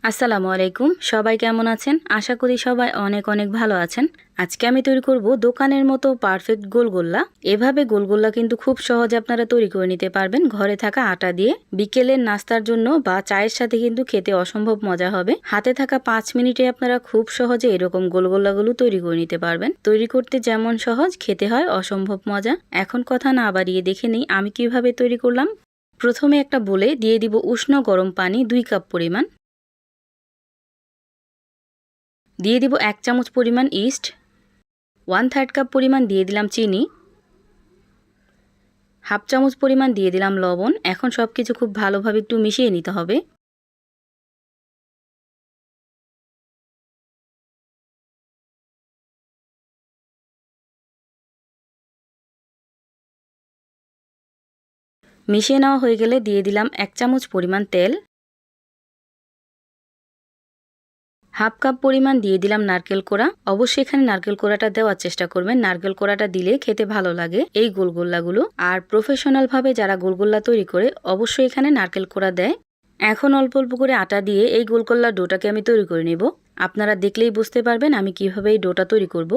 আসসালামু আলাইকুম। সবাই কেমন আছেন? আশা করি সবাই অনেক অনেক ভালো আছেন। আজকে আমি তৈরি করব দোকানের মতো পারফেক্ট গোলগোল্লা। এভাবে গোলগোল্লা কিন্তু খুব সহজে আপনারা তৈরি করে নিতে পারবেন ঘরে থাকা আটা দিয়ে। বিকেলের নাস্তার জন্য বা চায়ের সাথে কিন্তু খেতে অসম্ভব মজা হবে। হাতে থাকা 5 মিনিটে আপনারা খুব সহজে এরকম গোলগোল্লাগুলো তৈরি করে নিতে পারবেন। তৈরি করতে যেমন সহজ, খেতে হয় অসম্ভব মজা। এখন কথা না বাড়িয়ে দেখে নেই আমি কিভাবে তৈরি করলাম। প্রথমে একটা বোলে দিয়ে দিব উষ্ণ গরম পানি 2 কাপ পরিমাণ। দিয়ে দিব 1 চামচ পরিমাণ ইস্ট, 1/3 কাপ পরিমাণ দিয়ে দিলাম চিনি, হাফ চামচ পরিমাণ দিয়ে দিলাম লবণ। এখন সব কিছু খুব ভালোভাবে একটু মিশিয়ে নিতে হবে। মিশিয়ে নেওয়া হয়ে গেলে দিয়ে দিলাম 1 চামচ পরিমাণ তেল, হাফ কাপ পরিমাণ দিয়ে দিলাম নারকেল কোড়া। অবশ্যই এখানে নারকেল কোড়াটা দেওয়ার চেষ্টা করবেন, নারকেল কোড়াটা দিলে খেতে ভালো লাগে এই গোলগোল্লাগুলো। আর প্রফেশনালভাবে যারা গোলগোল্লা তৈরি করে অবশ্যই এখানে নারকেল কোড়া দেয়। এখন অল্প অল্প করে আটা দিয়ে এই গোলগোল্লার ডোটাকে আমি তৈরি করে নেব। আপনারা দেখলেই বুঝতে পারবেন আমি কিভাবে এই ডোটা তৈরি করব।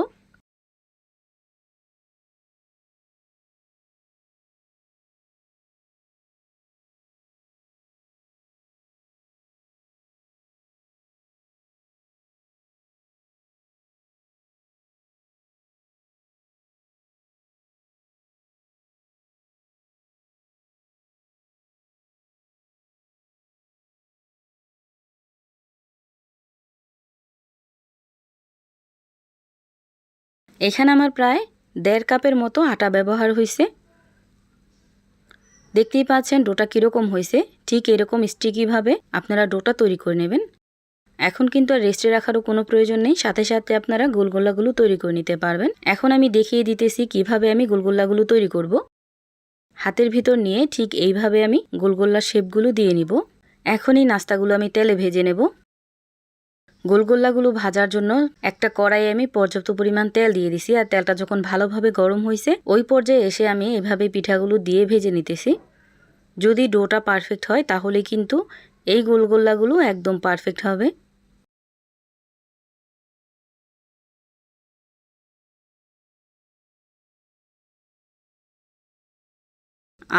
এখানে আমার প্রায় 1.5 কাপের মতো আটা ব্যবহার হয়েছে। দেখতেই পাচ্ছেন ডোটা কীরকম হয়েছে। ঠিক এরকম স্টিকিভাবে আপনারা ডোটা তৈরি করে নেবেন। এখন কিন্তু আর রেস্টে রাখারও কোনো প্রয়োজন নেই, সাথে সাথে আপনারা গোলগোল্লাগুলো তৈরি করে নিতে পারবেন। এখন আমি দেখিয়ে দিতেছি কিভাবে আমি গোলগোল্লাগুলো তৈরি করব। হাতের ভিতর নিয়ে ঠিক এইভাবে আমি গোলগোল্লার শেপগুলো দিয়ে নিব। এখন এই নাস্তাগুলো আমি তেলে ভেজে নেব। গোলগোল্লাগুলো ভাজার জন্য একটা কড়াইয়ে আমি পর্যাপ্ত পরিমাণ তেল দিয়ে দিছি। আর তেলটা যখন ভালোভাবে গরম হয়েছে ওই পর্যায়ে এসে আমি এভাবে পিঠাগুলো দিয়ে ভেজে নিতেছি। যদি ডোটা পারফেক্ট হয় তাহলে কিন্তু এই গোলগোল্লাগুলো একদম পারফেক্ট হবে।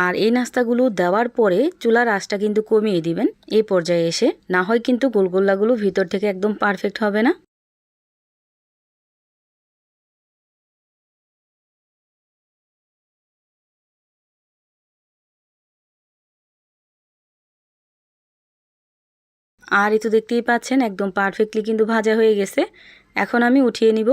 আর এই নাস্তাগুলো দেওয়ার পরে চুলার আঁচটা কিন্তু কমিয়ে দিবেন এই পর্যায়ে এসে, না হয় কিন্তু গোলগোল্লাগুলো ভিতর থেকে একদম পারফেক্ট হবে না। আর এই তো দেখতেই পাচ্ছেন একদম পারফেক্টলি কিন্তু ভাজা হয়ে গেছে। এখন আমি উঠিয়ে নিব।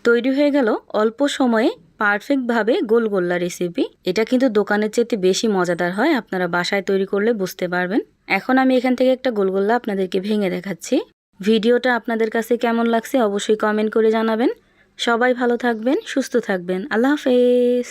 তৈরি হয়ে গেল অল্প সময়ে পারফেক্টভাবে গোলগোল্লা রেসিপি। এটা কিন্তু দোকানের চেয়ে বেশি মজাদার হয়, আপনারা বাসায় তৈরি করলে বুঝতে পারবেন। এখন আমি এখান থেকে একটা গোলগোল্লা আপনাদেরকে ভেঙে দেখাচ্ছি। ভিডিওটা আপনাদের কাছে কেমন লাগছে অবশ্যই কমেন্ট করে জানাবেন। সবাই ভালো থাকবেন, সুস্থ থাকবেন। আল্লাহ হাফেজ।